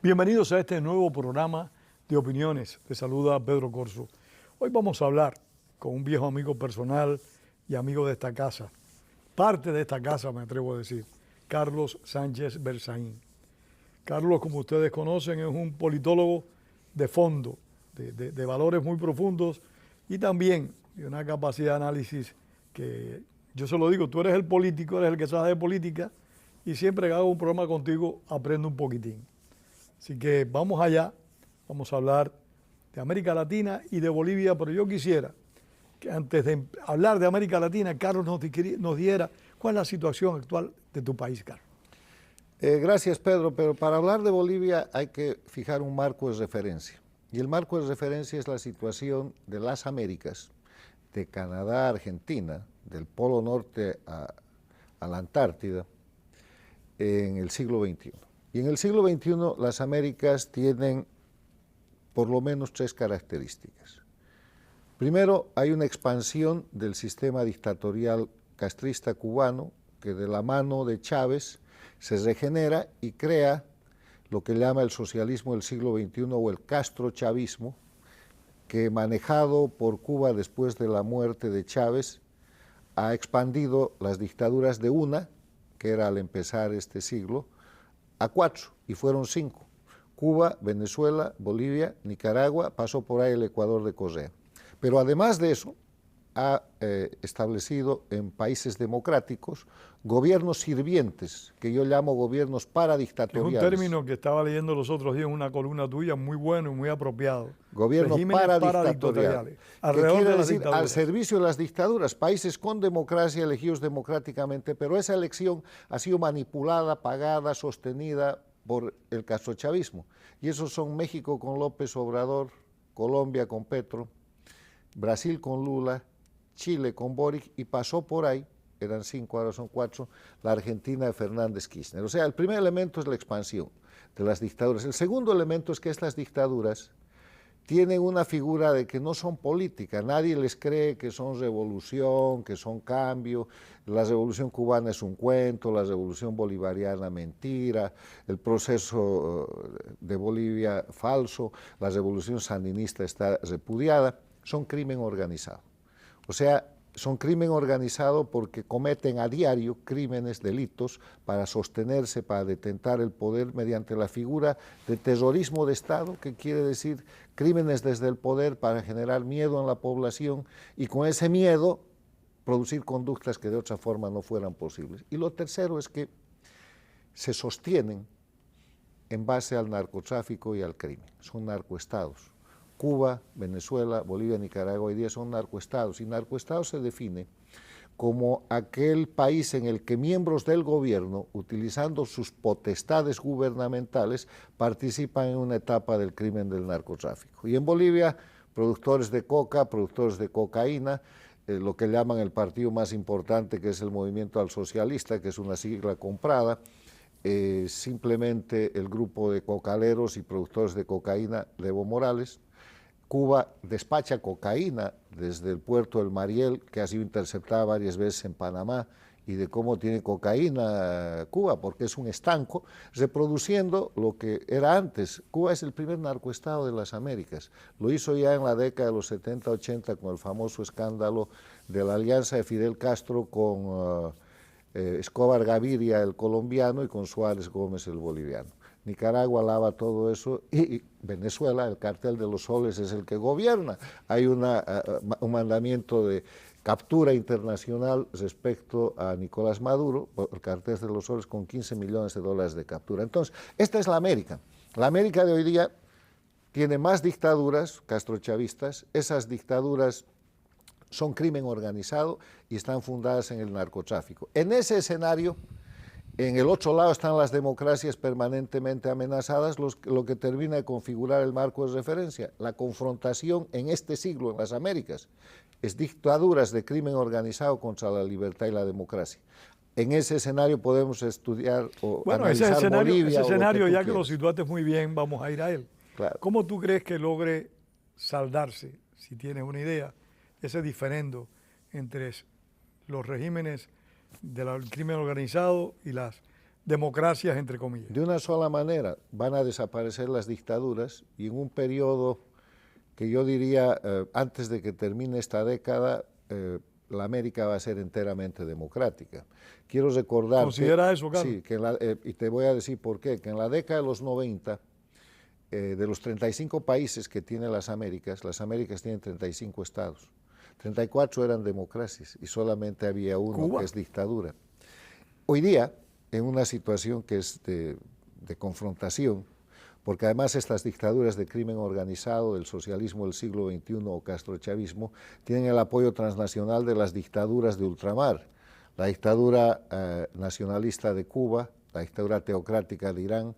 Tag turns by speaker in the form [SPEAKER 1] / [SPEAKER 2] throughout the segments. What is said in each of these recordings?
[SPEAKER 1] Bienvenidos a este nuevo programa de opiniones. Te saluda Pedro Corso. Hoy vamos a hablar con un viejo amigo personal y amigo de esta casa, parte de esta casa me atrevo a decir, Carlos Sánchez Berzaín. Carlos, como ustedes conocen, es un politólogo de fondo, de valores muy profundos y también de una capacidad de análisis que, yo se lo digo, tú eres el político, eres el que sabe de política y siempre que hago un programa contigo aprendo un poquitín. Así que vamos allá, vamos a hablar de América Latina y de Bolivia, pero yo quisiera que antes de hablar de América Latina, Carlos nos diera cuál es la situación actual de tu país, Carlos.
[SPEAKER 2] Gracias, Pedro, pero para hablar de Bolivia hay que fijar un marco de referencia. Y el marco de referencia es la situación de las Américas, de Canadá a Argentina, del Polo Norte a la Antártida, en el siglo XXI. Y en el siglo XXI las Américas tienen por lo menos tres características. Primero, hay una expansión del sistema dictatorial castrista cubano que de la mano de Chávez se regenera y crea lo que llama el socialismo del siglo XXI o el castrochavismo, que manejado por Cuba después de la muerte de Chávez ha expandido las dictaduras de una, que era al empezar este siglo, a cuatro, y fueron cinco: Cuba, Venezuela, Bolivia, Nicaragua, pasó por ahí el Ecuador de Correa. Pero además de eso, ha establecido en países democráticos gobiernos sirvientes, que yo llamo gobiernos paradictatoriales.
[SPEAKER 1] Es un término que estaba leyendo los otros días en una columna tuya, muy bueno y muy apropiado.
[SPEAKER 2] Gobiernos paradictatoriales,
[SPEAKER 1] alrededor
[SPEAKER 2] que quiere
[SPEAKER 1] de las
[SPEAKER 2] decir
[SPEAKER 1] dictaduras.
[SPEAKER 2] Al servicio de las dictaduras, países con democracia, elegidos democráticamente, pero esa elección ha sido manipulada, pagada, sostenida por el castrochavismo. Y esos son México con López Obrador, Colombia con Petro, Brasil con Lula, Chile con Boric, y pasó por ahí, eran cinco, ahora son cuatro, la Argentina de Fernández Kirchner. O sea, el primer elemento es la expansión de las dictaduras. El segundo elemento es que estas dictaduras tienen una figura de que no son políticas, nadie les cree que son revolución, que son cambio. La revolución cubana es un cuento, la revolución bolivariana mentira, el proceso de Bolivia falso, la revolución sandinista está repudiada, son crimen organizado. O sea, son crimen organizado porque cometen a diario crímenes, delitos, para sostenerse, para detentar el poder mediante la figura de terrorismo de Estado, que quiere decir crímenes desde el poder para generar miedo en la población y con ese miedo producir conductas que de otra forma no fueran posibles. Y lo tercero es que se sostienen en base al narcotráfico y al crimen, son narcoestados. Cuba, Venezuela, Bolivia, Nicaragua hoy día son narcoestados, y narcoestado se define como aquel país en el que miembros del gobierno, utilizando sus potestades gubernamentales, participan en una etapa del crimen del narcotráfico. Y en Bolivia, productores de coca, productores de cocaína, lo que llaman el partido más importante, que es el Movimiento al Socialista, que es una sigla comprada, simplemente el grupo de cocaleros y productores de cocaína de Evo Morales. Cuba despacha cocaína desde el puerto del Mariel, que ha sido interceptada varias veces en Panamá, y de cómo tiene cocaína Cuba, porque es un estanco, reproduciendo lo que era antes. Cuba es el primer narcoestado de las Américas. Lo hizo ya en la década de los 70-80 con el famoso escándalo de la alianza de Fidel Castro con Escobar Gaviria, el colombiano, y con Suárez Gómez, el boliviano. Nicaragua lava todo eso, y Venezuela, el cartel de los soles, es el que gobierna. Hay un mandamiento de captura internacional respecto a Nicolás Maduro, por el cartel de los soles, con $15 millones de captura. Entonces, esta es la América. La América de hoy día tiene más dictaduras castrochavistas. Esas dictaduras son crimen organizado y están fundadas en el narcotráfico. En ese escenario, en el otro lado están las democracias permanentemente amenazadas, lo que termina de configurar el marco de referencia. La confrontación en este siglo en las Américas es dictaduras de crimen organizado contra la libertad y la democracia. En ese escenario podemos estudiar o analizar Bolivia.
[SPEAKER 1] Ese escenario, ya que lo situaste muy bien, vamos a ir a él.
[SPEAKER 2] Claro.
[SPEAKER 1] ¿Cómo tú crees que logre saldarse, si tienes una idea, ese diferendo entre los regímenes del crimen organizado y las democracias, entre comillas.
[SPEAKER 2] De una sola manera van a desaparecer las dictaduras y en un periodo que yo diría, antes de que termine esta década, la América va a ser enteramente democrática. Quiero recordar...
[SPEAKER 1] ¿Considera eso, Carlos?
[SPEAKER 2] Sí, y te voy a decir por qué. Que en la década de los 90, de los 35 países que tienen las Américas tienen 35 estados. 34 eran democracias y solamente había uno
[SPEAKER 1] ¿Cuba?
[SPEAKER 2] que es dictadura. Hoy día, en una situación que es de confrontación, porque además estas dictaduras de crimen organizado, del socialismo del siglo XXI o castrochavismo, tienen el apoyo transnacional de las dictaduras de ultramar, la dictadura nacionalista de Cuba, la dictadura teocrática de Irán,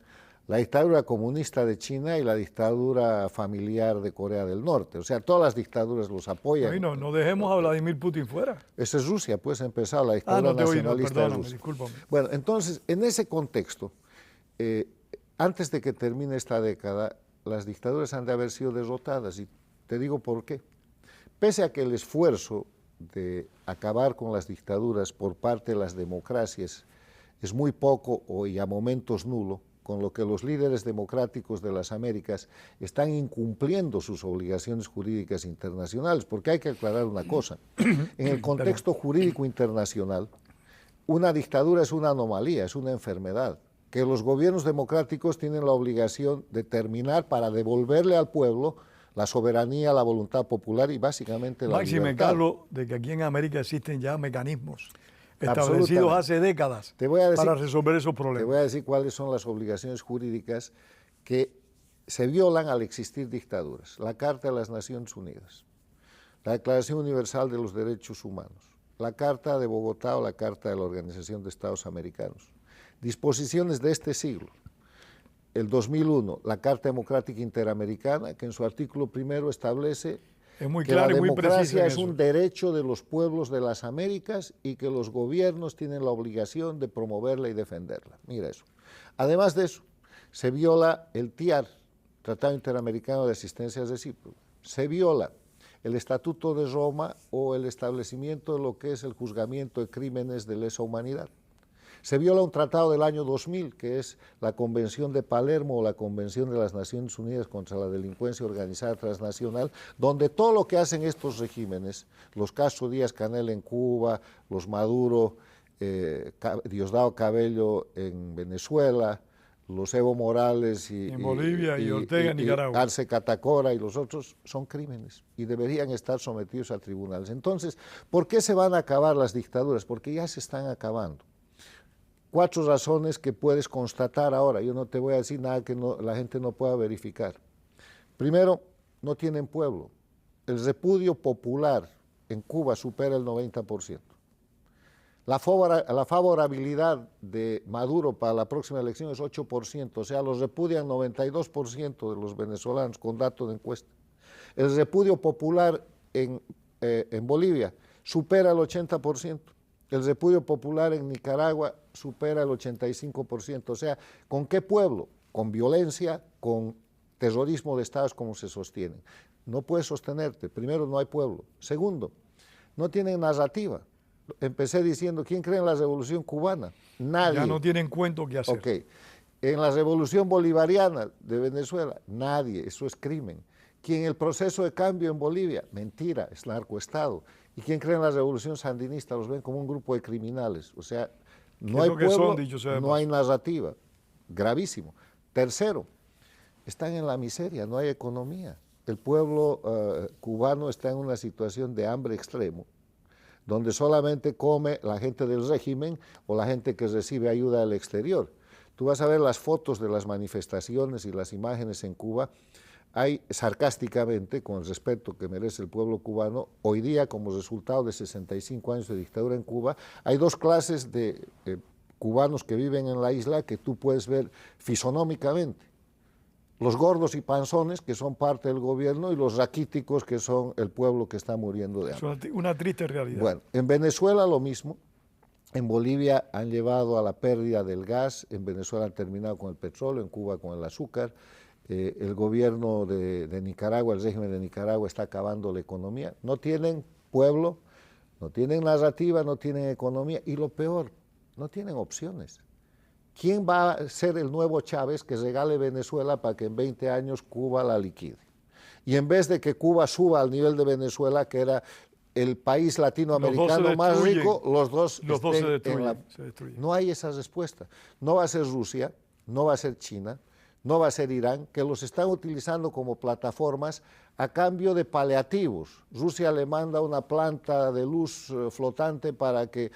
[SPEAKER 2] la dictadura comunista de China y la dictadura familiar de Corea del Norte. O sea, todas las dictaduras los apoyan.
[SPEAKER 1] No dejemos a Vladimir Putin fuera.
[SPEAKER 2] Esa es Rusia, pues empezar la dictadura nacionalista de Rusia.
[SPEAKER 1] Discúlpame.
[SPEAKER 2] Bueno, entonces, en ese contexto, antes de que termine esta década, las dictaduras han de haber sido derrotadas, y te digo por qué. Pese a que el esfuerzo de acabar con las dictaduras por parte de las democracias es muy poco y a momentos nulo, con lo que los líderes democráticos de las Américas están incumpliendo sus obligaciones jurídicas internacionales, porque hay que aclarar una cosa. En el contexto jurídico internacional, una dictadura es una anomalía, es una enfermedad, que los gobiernos democráticos tienen la obligación de terminar para devolverle al pueblo la soberanía, la voluntad popular y básicamente la libertad.
[SPEAKER 1] Máxime, Carlos, de que aquí en América existen ya mecanismos establecidos hace décadas para resolver esos problemas.
[SPEAKER 2] Te voy a decir cuáles son las obligaciones jurídicas que se violan al existir dictaduras. La Carta de las Naciones Unidas, la Declaración Universal de los Derechos Humanos, la Carta de Bogotá o la Carta de la Organización de Estados Americanos, disposiciones de este siglo, el 2001, la Carta Democrática Interamericana, que en su artículo primero establece que la democracia es un derecho de los pueblos de las Américas y que los gobiernos tienen la obligación de promoverla y defenderla. Mira eso. Además de eso, se viola el TIAR, Tratado Interamericano de Asistencia Recíproca. Se viola el Estatuto de Roma o el establecimiento de lo que es el juzgamiento de crímenes de lesa humanidad. Se viola un tratado del año 2000, que es la Convención de Palermo o la Convención de las Naciones Unidas contra la Delincuencia Organizada Transnacional, donde todo lo que hacen estos regímenes, los Castro Díaz-Canel en Cuba, los Maduro, Diosdado Cabello en Venezuela, los Evo Morales
[SPEAKER 1] en Bolivia y Ortega en Nicaragua,
[SPEAKER 2] Arce Catacora y los otros, son crímenes y deberían estar sometidos a tribunales. Entonces, ¿por qué se van a acabar las dictaduras? Porque ya se están acabando. 4 razones que puedes constatar ahora. Yo no te voy a decir nada que la gente no pueda verificar. Primero, no tienen pueblo. El repudio popular en Cuba supera el 90%. La favorabilidad de Maduro para la próxima elección es 8%, o sea, los repudian 92% de los venezolanos con datos de encuesta. El repudio popular en Bolivia supera el 80%. El repudio popular en Nicaragua supera el 85%. O sea, ¿con qué pueblo? Con violencia, con terrorismo de estados como se sostienen. No puedes sostenerte. Primero, no hay pueblo. Segundo, no tienen narrativa. Empecé diciendo, ¿quién cree en la revolución cubana? Nadie.
[SPEAKER 1] Ya no tienen cuento que hacer.
[SPEAKER 2] Ok. En la revolución bolivariana de Venezuela, nadie. Eso es crimen. ¿Quién en el proceso de cambio en Bolivia? Mentira, es narcoestado. ¿Y quién cree en la revolución sandinista? Los ven como un grupo de criminales. O sea, no hay pueblo, no hay narrativa. Gravísimo. Tercero, están en la miseria, no hay economía. El pueblo cubano está en una situación de hambre extremo, donde solamente come la gente del régimen o la gente que recibe ayuda del exterior. Tú vas a ver las fotos de las manifestaciones y las imágenes en Cuba. Hay, sarcásticamente, con el respeto que merece el pueblo cubano, hoy día, como resultado de 65 años de dictadura en Cuba, hay 2 clases de cubanos que viven en la isla que tú puedes ver fisonómicamente. Los gordos y panzones, que son parte del gobierno, y los raquíticos, que son el pueblo que está muriendo de hambre.
[SPEAKER 1] Es una triste realidad.
[SPEAKER 2] Bueno, en Venezuela lo mismo. En Bolivia han llevado a la pérdida del gas, en Venezuela han terminado con el petróleo, en Cuba con el azúcar. El gobierno de Nicaragua, el régimen de Nicaragua está acabando la economía. No tienen pueblo, no tienen narrativa, no tienen economía y lo peor, no tienen opciones. ¿quién va a ser el nuevo Chávez que regale Venezuela para que en 20 años Cuba la liquide? Y en vez de que Cuba suba al nivel de Venezuela, que era el país latinoamericano más rico, los dos
[SPEAKER 1] se
[SPEAKER 2] destruyen. No hay esa respuesta. No va a ser Rusia, no va a ser China, no va a ser Irán, que los están utilizando como plataformas a cambio de paliativos. Rusia le manda una planta de luz flotante para que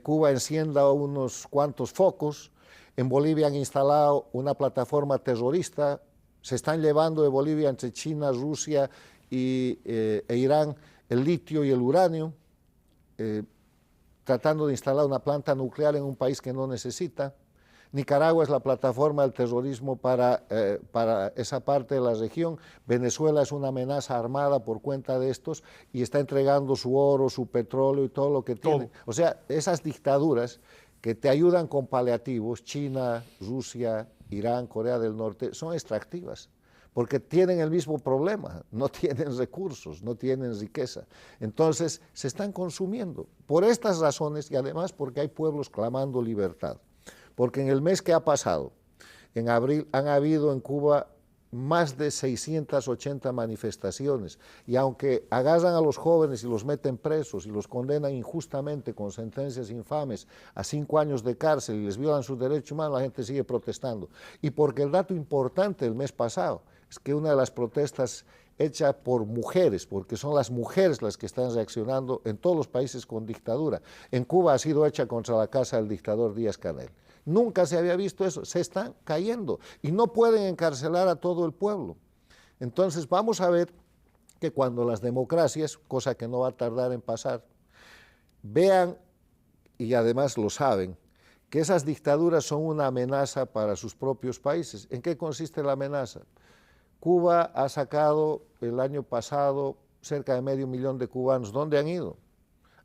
[SPEAKER 2] Cuba encienda unos cuantos focos. En Bolivia han instalado una plataforma terrorista. Se están llevando de Bolivia entre China, Rusia e Irán el litio y el uranio, tratando de instalar una planta nuclear en un país que no necesita. Nicaragua es la plataforma del terrorismo para esa parte de la región. Venezuela es una amenaza armada por cuenta de estos y está entregando su oro, su petróleo y todo lo que tiene. O sea, esas dictaduras que te ayudan con paliativos, China, Rusia, Irán, Corea del Norte, son extractivas, porque tienen el mismo problema, no tienen recursos, no tienen riqueza. Entonces, se están consumiendo por estas razones y además porque hay pueblos clamando libertad. Porque en el mes que ha pasado, en abril, han habido en Cuba más de 680 manifestaciones, y aunque agarran a los jóvenes y los meten presos y los condenan injustamente con sentencias infames a 5 años de cárcel y les violan sus derechos humanos, la gente sigue protestando. Y porque el dato importante del mes pasado es que una de las protestas hecha por mujeres, porque son las mujeres las que están reaccionando en todos los países con dictadura, en Cuba ha sido hecha contra la casa del dictador Díaz-Canel. Nunca se había visto eso, se están cayendo y no pueden encarcelar a todo el pueblo. Entonces vamos a ver que cuando las democracias, cosa que no va a tardar en pasar, vean, y además lo saben, que esas dictaduras son una amenaza para sus propios países. ¿En qué consiste la amenaza? Cuba ha sacado el año pasado cerca de 500.000 de cubanos. ¿Dónde han ido?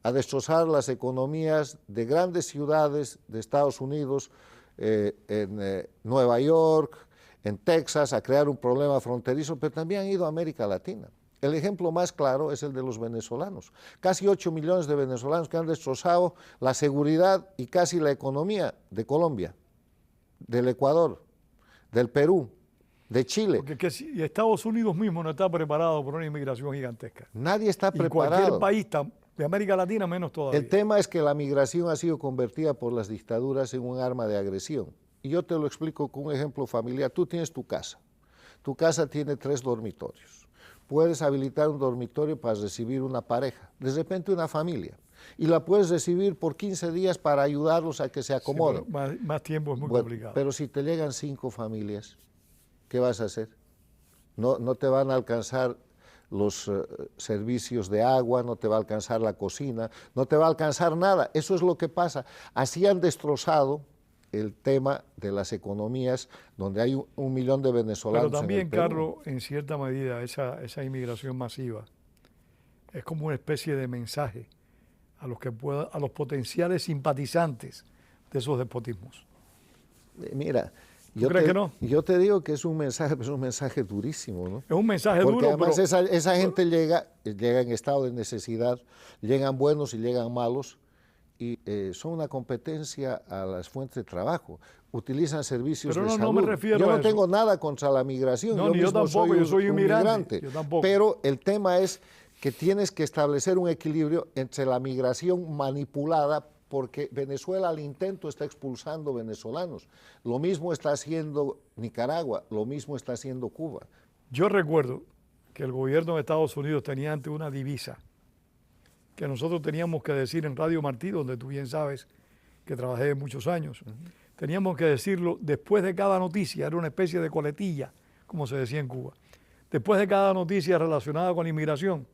[SPEAKER 2] A destrozar las economías de grandes ciudades de Estados Unidos, en Nueva York, en Texas, a crear un problema fronterizo, pero también han ido a América Latina. El ejemplo más claro es el de los venezolanos. Casi 8 millones de venezolanos que han destrozado la seguridad y casi la economía de Colombia, del Ecuador, del Perú, de Chile.
[SPEAKER 1] Porque y Estados Unidos mismo no está preparado por una inmigración gigantesca.
[SPEAKER 2] Nadie está preparado.
[SPEAKER 1] Cualquier país de América Latina menos todavía.
[SPEAKER 2] El tema es que la migración ha sido convertida por las dictaduras en un arma de agresión. Y yo te lo explico con un ejemplo familiar. Tú tienes tu casa. Tu casa tiene 3 dormitorios. Puedes habilitar un dormitorio para recibir una pareja, de repente una familia. Y la puedes recibir por 15 días para ayudarlos a que se acomoden.
[SPEAKER 1] Sí, pero más tiempo es muy complicado.
[SPEAKER 2] Pero si te llegan 5 familias, ¿qué vas a hacer? No te van a alcanzar los servicios de agua, no te va a alcanzar la cocina, no te va a alcanzar nada. Eso es lo que pasa. Así han destrozado el tema de las economías, donde hay 1 millón de venezolanos.
[SPEAKER 1] Pero también,
[SPEAKER 2] en el Perú.
[SPEAKER 1] Carlos, en cierta medida, esa inmigración masiva es como una especie de mensaje a los potenciales simpatizantes de esos despotismos.
[SPEAKER 2] Mira,
[SPEAKER 1] ¿Crees que no?
[SPEAKER 2] yo te digo que es un mensaje, pero es un mensaje durísimo, ¿no?
[SPEAKER 1] Es un mensaje
[SPEAKER 2] Porque
[SPEAKER 1] duro,
[SPEAKER 2] además
[SPEAKER 1] pero
[SPEAKER 2] esa gente llega en estado de necesidad, llegan buenos y llegan malos, y son una competencia a las fuentes de trabajo. Utilizan servicios de salud.
[SPEAKER 1] No me refiero
[SPEAKER 2] yo
[SPEAKER 1] a
[SPEAKER 2] no
[SPEAKER 1] eso.
[SPEAKER 2] tengo nada contra la migración.
[SPEAKER 1] No, ni yo tampoco, yo soy inmigrante. Yo tampoco.
[SPEAKER 2] Pero el tema es que tienes que establecer un equilibrio entre la migración manipulada, porque Venezuela al intento está expulsando venezolanos. Lo mismo está haciendo Nicaragua, lo mismo está haciendo Cuba.
[SPEAKER 1] Yo recuerdo que el gobierno de Estados Unidos tenía ante una divisa que nosotros teníamos que decir en Radio Martí, donde tú bien sabes que trabajé muchos años. Teníamos que decirlo después de cada noticia, era una especie de coletilla, como se decía en Cuba. Después de cada noticia relacionada con la inmigración,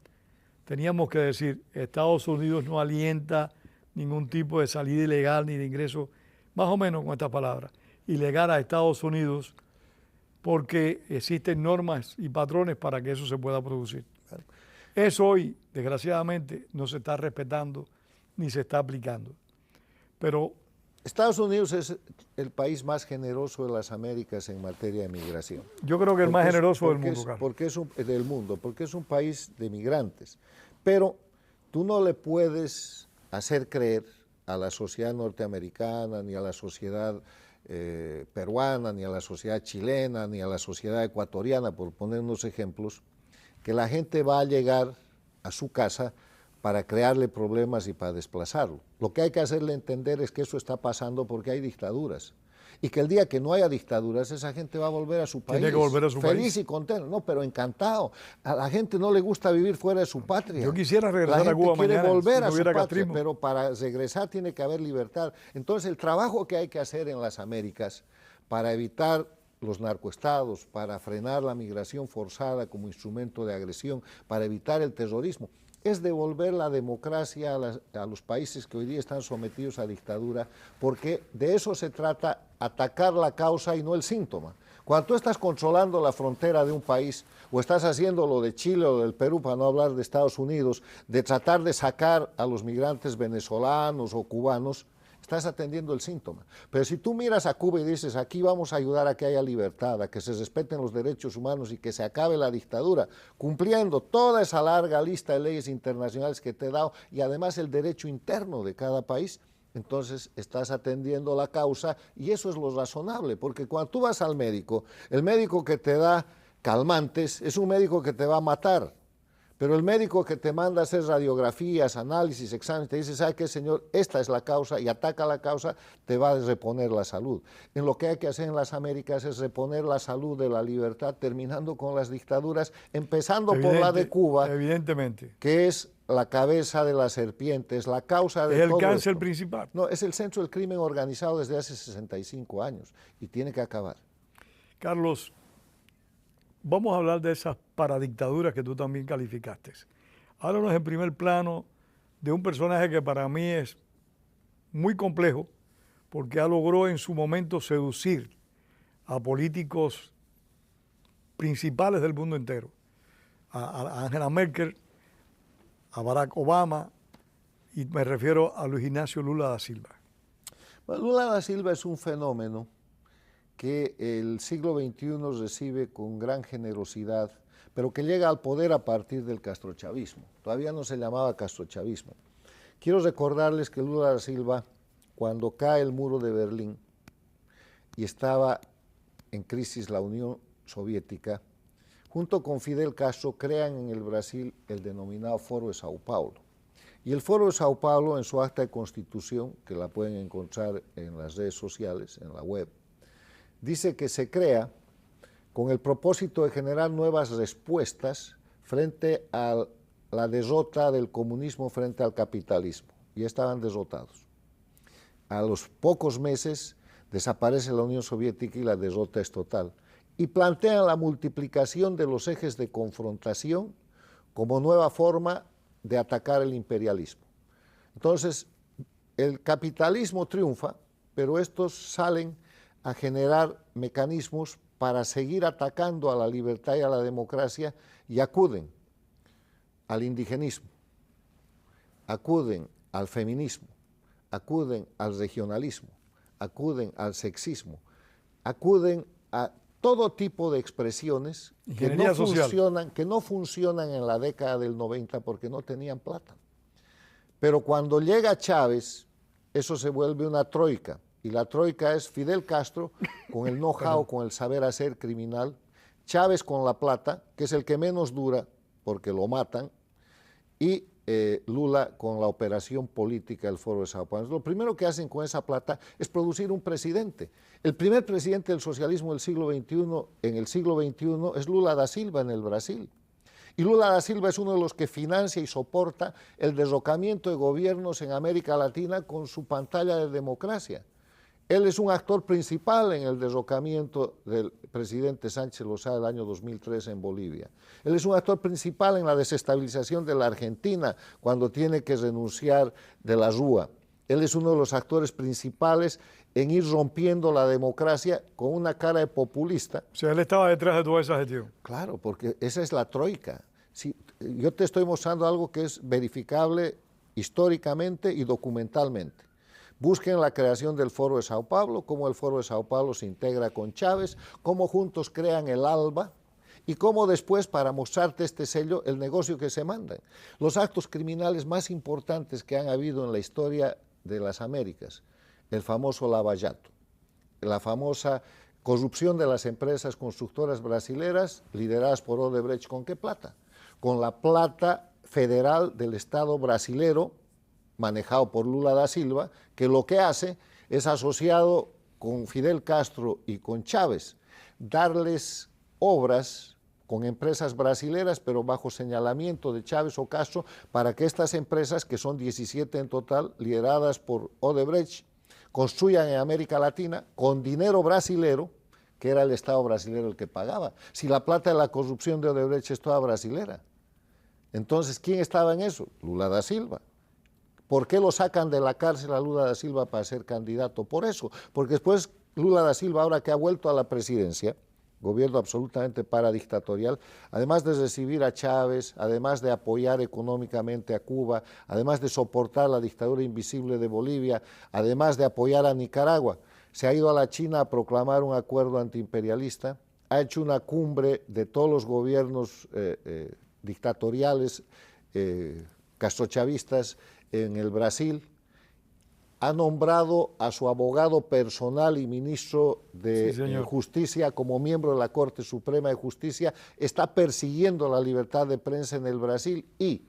[SPEAKER 1] teníamos que decir, Estados Unidos no alienta ningún tipo de salida ilegal ni de ingreso, más o menos con estas palabras, ilegal a Estados Unidos, porque existen normas y patrones para que eso se pueda producir. Eso hoy, desgraciadamente, no se está respetando ni se está aplicando. Pero
[SPEAKER 2] Estados Unidos es el país más generoso de las Américas en materia de migración.
[SPEAKER 1] yo creo que el más generoso del mundo, Carlos.
[SPEAKER 2] Porque es un país de migrantes. Pero tú no le puedes hacer creer a la sociedad norteamericana ni a la sociedad peruana, ni a la sociedad chilena, ni a la sociedad ecuatoriana, por poner unos ejemplos, que la gente va a llegar a su casa para crearle problemas y para desplazarlo. Lo que hay que hacerle entender es que eso está pasando porque hay dictaduras. Y que el día que no haya dictaduras, esa gente va a volver a su país.
[SPEAKER 1] Tiene que volver a su país.
[SPEAKER 2] Feliz y contento. No, pero encantado. A la gente no le gusta vivir fuera de su patria.
[SPEAKER 1] Yo quisiera regresar a Cuba mañana.
[SPEAKER 2] La gente quiere volver
[SPEAKER 1] si no
[SPEAKER 2] a su
[SPEAKER 1] hubiera
[SPEAKER 2] patria,
[SPEAKER 1] castrismo.
[SPEAKER 2] pero para regresar tiene que haber libertad. Entonces, el trabajo que hay que hacer en las Américas para evitar los narcoestados, para frenar la migración forzada como instrumento de agresión, para evitar el terrorismo, es devolver la democracia a los países que hoy día están sometidos a dictadura, porque de eso se trata, atacar la causa y no el síntoma. Cuando tú estás controlando la frontera de un país, o estás haciendo lo de Chile o del Perú, para no hablar de Estados Unidos, de tratar de sacar a los migrantes venezolanos o cubanos, estás atendiendo el síntoma. Pero si tú miras a Cuba y dices, aquí vamos a ayudar a que haya libertad, a que se respeten los derechos humanos y que se acabe la dictadura, cumpliendo toda esa larga lista de leyes internacionales que te he dado y además el derecho interno de cada país, entonces estás atendiendo la causa y eso es lo razonable, porque cuando tú vas al médico, el médico que te da calmantes es un médico que te va a matar. Pero el médico que te manda a hacer radiografías, análisis, exámenes, te dice, ¿sabe qué, señor? Esta es la causa y ataca la causa, te va a reponer la salud. En lo que hay que hacer en las Américas es reponer la salud de la libertad, terminando con las dictaduras, empezando por la de Cuba,
[SPEAKER 1] evidentemente,
[SPEAKER 2] que es la cabeza de la serpiente, es la causa de todo
[SPEAKER 1] es el cáncer
[SPEAKER 2] esto.
[SPEAKER 1] principal.
[SPEAKER 2] No, es el centro del crimen organizado desde hace 65 años y tiene que acabar.
[SPEAKER 1] Carlos, vamos a hablar de esas paradictaduras que tú también calificaste. Háblanos en primer plano de un personaje que para mí es muy complejo porque logró en su momento seducir a políticos principales del mundo entero. A Angela Merkel, a Barack Obama y me refiero a Luis Ignacio Lula da Silva.
[SPEAKER 2] Bueno, Lula da Silva es un fenómeno que el siglo XXI recibe con gran generosidad, pero que llega al poder a partir del castrochavismo. Todavía no se llamaba castrochavismo. Quiero recordarles que Lula da Silva, cuando cae el muro de Berlín y estaba en crisis la Unión Soviética, junto con Fidel Castro crean en el Brasil el denominado Foro de Sao Paulo. Y el Foro de Sao Paulo, en su acta de constitución, que la pueden encontrar en las redes sociales, en la web, dice que se crea con el propósito de generar nuevas respuestas frente a la derrota del comunismo frente al capitalismo. Y estaban derrotados. A los pocos meses desaparece la Unión Soviética y la derrota es total. Y plantean la multiplicación de los ejes de confrontación como nueva forma de atacar el imperialismo. Entonces, el capitalismo triunfa, pero estos salen a generar mecanismos para seguir atacando a la libertad y a la democracia y acuden al indigenismo, acuden al feminismo, acuden al regionalismo, acuden al sexismo, acuden a todo tipo de expresiones que no funcionan en la década del 90 porque no tenían plata. Pero cuando llega Chávez, eso se vuelve una troika. Y la troika es Fidel Castro con el know-how, con el saber hacer criminal, Chávez con la plata, que es el que menos dura porque lo matan, y Lula con la operación política del Foro de Sao Paulo. Lo primero que hacen con esa plata es producir un presidente. El primer presidente del socialismo del siglo XXI, en el siglo XXI, es Lula da Silva en el Brasil. Y Lula da Silva es uno de los que financia y soporta el derrocamiento de gobiernos en América Latina con su pantalla de democracia. Él es un actor principal en el derrocamiento del presidente Sánchez Lozada del año 2003 en Bolivia. Él es un actor principal en la desestabilización de la Argentina cuando tiene que renunciar de la Rúa. Él es uno de los actores principales en ir rompiendo la democracia con una cara de populista.
[SPEAKER 1] O sea, él estaba detrás de toda esa gestión.
[SPEAKER 2] Claro, porque esa es la troika. Si, yo te estoy mostrando algo que es verificable históricamente y documentalmente. Busquen la creación del Foro de Sao Paulo, cómo el Foro de Sao Paulo se integra con Chávez, cómo juntos crean el ALBA y cómo después, para mostrarte este sello, el negocio que se mandan. Los actos criminales más importantes que han habido en la historia de las Américas, el famoso Lava Jato, la famosa corrupción de las empresas constructoras brasileras lideradas por Odebrecht. ¿Con qué plata? Con la plata federal del Estado brasilero, manejado por Lula da Silva, que lo que hace es, asociado con Fidel Castro y con Chávez, darles obras con empresas brasileras, pero bajo señalamiento de Chávez o Castro, para que estas empresas, que son 17 en total, lideradas por Odebrecht, construyan en América Latina con dinero brasilero, que era el Estado brasilero el que pagaba. Si la plata de la corrupción de Odebrecht es toda brasilera. Entonces, ¿quién estaba en eso? Lula da Silva. ¿Por qué lo sacan de la cárcel a Lula da Silva para ser candidato? Por eso, porque después Lula da Silva, ahora que ha vuelto a la presidencia, gobierno absolutamente paradictatorial, además de recibir a Chávez, además de apoyar económicamente a Cuba, además de soportar la dictadura invisible de Bolivia, además de apoyar a Nicaragua, se ha ido a la China a proclamar un acuerdo antiimperialista, ha hecho una cumbre de todos los gobiernos dictatoriales, castrochavistas en el Brasil, ha nombrado a su abogado personal y ministro de Justicia como miembro de la Corte Suprema de Justicia, está persiguiendo la libertad de prensa en el Brasil y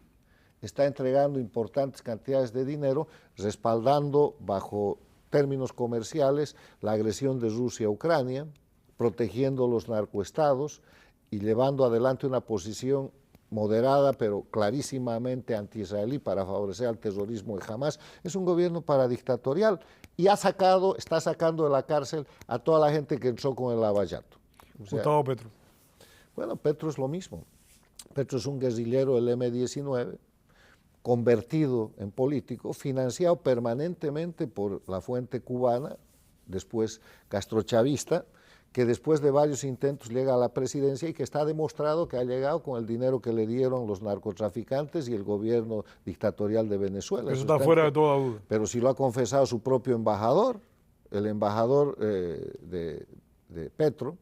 [SPEAKER 2] está entregando importantes cantidades de dinero, respaldando bajo términos comerciales la agresión de Rusia a Ucrania, protegiendo los narcoestados y llevando adelante una posición moderada pero clarísimamente anti-israelí para favorecer al terrorismo de Hamas. Es un gobierno paradictatorial y está sacando de la cárcel a toda la gente que entró con el Lavallato.
[SPEAKER 1] O sea, Gustavo Petro.
[SPEAKER 2] Bueno, Petro es lo mismo. Petro es un guerrillero del M-19, convertido en político, financiado permanentemente por la fuente cubana, después castrochavista, que después de varios intentos llega a la presidencia y que está demostrado que ha llegado con el dinero que le dieron los narcotraficantes y el gobierno dictatorial de Venezuela.
[SPEAKER 1] Eso está fuera de toda duda.
[SPEAKER 2] Pero si lo ha confesado su propio embajador, el embajador de Petro,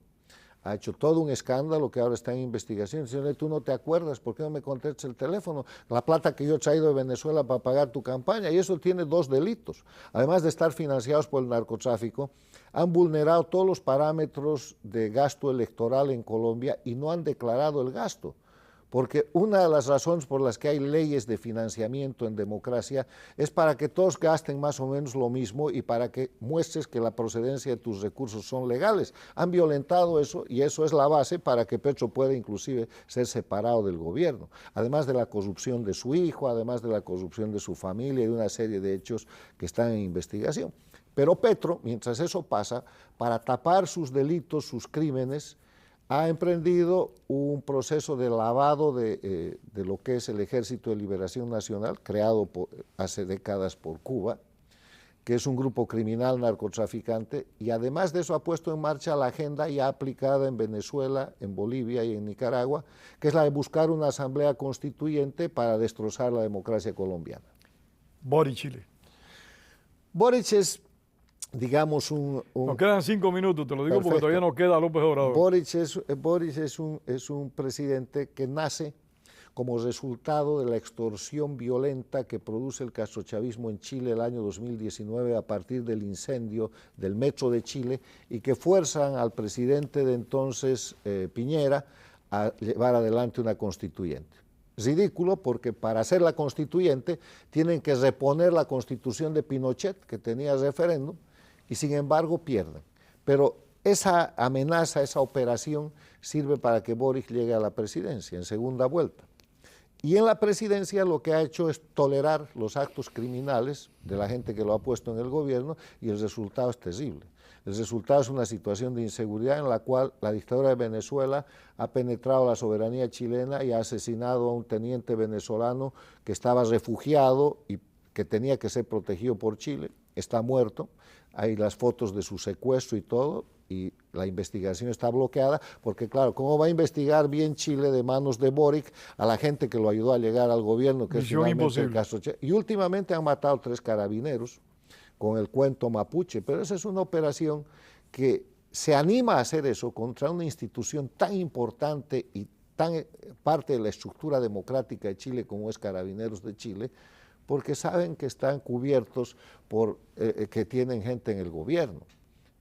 [SPEAKER 2] ha hecho todo un escándalo que ahora está en investigación. Señor, tú no te acuerdas, ¿por qué no me contestas el teléfono? La plata que yo he traído de Venezuela para pagar tu campaña, y eso tiene dos delitos. Además de estar financiados por el narcotráfico, han vulnerado todos los parámetros de gasto electoral en Colombia y no han declarado el gasto. Porque una de las razones por las que hay leyes de financiamiento en democracia es para que todos gasten más o menos lo mismo y para que muestres que la procedencia de tus recursos son legales. Han violentado eso y eso es la base para que Petro pueda inclusive ser separado del gobierno. Además de la corrupción de su hijo, además de la corrupción de su familia y de una serie de hechos que están en investigación. Pero Petro, mientras eso pasa, para tapar sus delitos, sus crímenes, ha emprendido un proceso de lavado de lo que es el Ejército de Liberación Nacional, creado hace décadas por Cuba, que es un grupo criminal narcotraficante, y además de eso ha puesto en marcha la agenda ya aplicada en Venezuela, en Bolivia y en Nicaragua, que es la de buscar una asamblea constituyente para destrozar la democracia colombiana.
[SPEAKER 1] Boric, Chile.
[SPEAKER 2] Boric es, digamos,
[SPEAKER 1] Nos quedan 5 minutos, te lo digo. Perfecto. Porque todavía nos queda López Obrador.
[SPEAKER 2] Boric es un presidente que nace como resultado de la extorsión violenta que produce el castrochavismo en Chile el año 2019 a partir del incendio del metro de Chile y que fuerzan al presidente de entonces, Piñera, a llevar adelante una constituyente. Ridículo porque para hacer la constituyente tienen que reponer la constitución de Pinochet, que tenía referéndum, y sin embargo pierden. Pero esa amenaza, esa operación sirve para que Boric llegue a la presidencia en segunda vuelta. Y en la presidencia lo que ha hecho es tolerar los actos criminales de la gente que lo ha puesto en el gobierno y el resultado es terrible. El resultado es una situación de inseguridad en la cual la dictadura de Venezuela ha penetrado la soberanía chilena y ha asesinado a un teniente venezolano que estaba refugiado y que tenía que ser protegido por Chile. Está muerto, hay las fotos de su secuestro y todo, y la investigación está bloqueada, porque claro, ¿cómo va a investigar bien Chile de manos de Boric a la gente que lo ayudó a llegar al gobierno, que
[SPEAKER 1] Misión
[SPEAKER 2] es finalmente
[SPEAKER 1] imposible.
[SPEAKER 2] el caso? Y últimamente han matado 3 carabineros con el cuento mapuche, pero esa es una operación que se anima a hacer eso contra una institución tan importante y tan parte de la estructura democrática de Chile como es Carabineros de Chile, porque saben que están cubiertos por que tienen gente en el gobierno.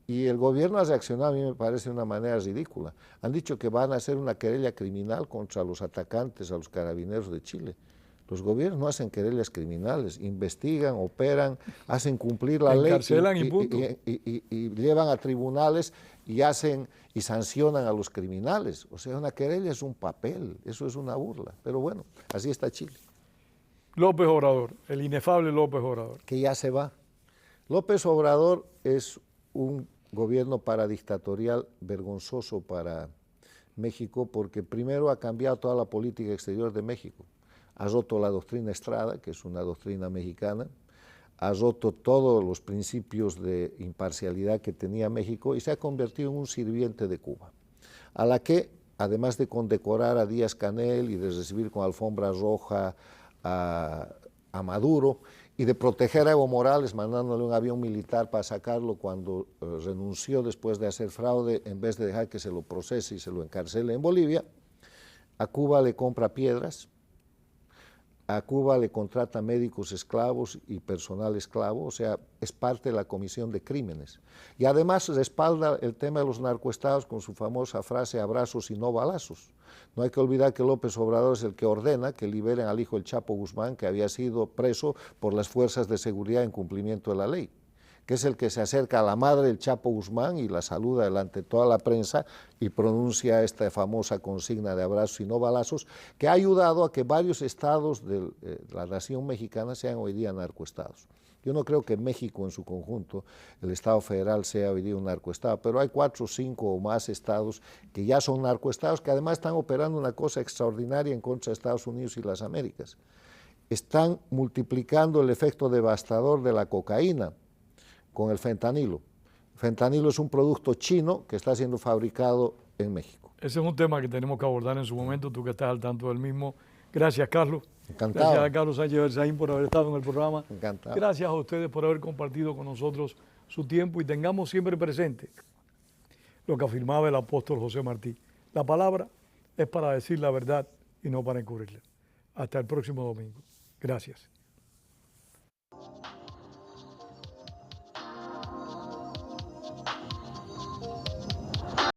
[SPEAKER 2] Y el gobierno ha reaccionado, a mí me parece, de una manera ridícula. Han dicho que van a hacer una querella criminal contra los atacantes a los carabineros de Chile. Los gobiernos no hacen querellas criminales, investigan, operan, hacen cumplir la ley
[SPEAKER 1] encarcelan y punto.
[SPEAKER 2] y llevan a tribunales y sancionan a los criminales. O sea, una querella es un papel, eso es una burla. Pero bueno, así está Chile.
[SPEAKER 1] López Obrador, el inefable López Obrador.
[SPEAKER 2] Que ya se va. López Obrador es un gobierno paradictatorial vergonzoso para México porque primero ha cambiado toda la política exterior de México. Ha roto la doctrina Estrada, que es una doctrina mexicana, ha roto todos los principios de imparcialidad que tenía México y se ha convertido en un sirviente de Cuba, a la que, además de condecorar a Díaz-Canel y de recibir con alfombra roja a Maduro y de proteger a Evo Morales mandándole un avión militar para sacarlo cuando renunció después de hacer fraude, en vez de dejar que se lo procese y se lo encarcele en Bolivia, a Cuba le compra piedras, a Cuba le contrata médicos esclavos y personal esclavo, o sea, es parte de la comisión de crímenes. Y además respalda el tema de los narcoestados con su famosa frase abrazos y no balazos. No hay que olvidar que López Obrador es el que ordena que liberen al hijo del Chapo Guzmán, que había sido preso por las fuerzas de seguridad en cumplimiento de la ley, que es el que se acerca a la madre del Chapo Guzmán y la saluda delante de toda la prensa y pronuncia esta famosa consigna de abrazos y no balazos, que ha ayudado a que varios estados de la nación mexicana sean hoy día narcoestados. Yo no creo que México en su conjunto, el Estado federal, sea hoy día un narcoestado, pero hay 4, 5 o más estados que ya son narcoestados, que además están operando una cosa extraordinaria en contra de Estados Unidos y las Américas. Están multiplicando el efecto devastador de la cocaína con el fentanilo. El fentanilo es un producto chino que está siendo fabricado en México.
[SPEAKER 1] Ese es un tema que tenemos que abordar en su momento, tú que estás al tanto del mismo. Gracias, Carlos.
[SPEAKER 2] Encantado.
[SPEAKER 1] Gracias a Carlos Sánchez Berzaín por haber estado en el programa.
[SPEAKER 2] Encantado.
[SPEAKER 1] Gracias a ustedes por haber compartido con nosotros su tiempo y tengamos siempre presente lo que afirmaba el apóstol José Martí. La palabra es para decir la verdad y no para encubrirla. Hasta el próximo domingo. Gracias.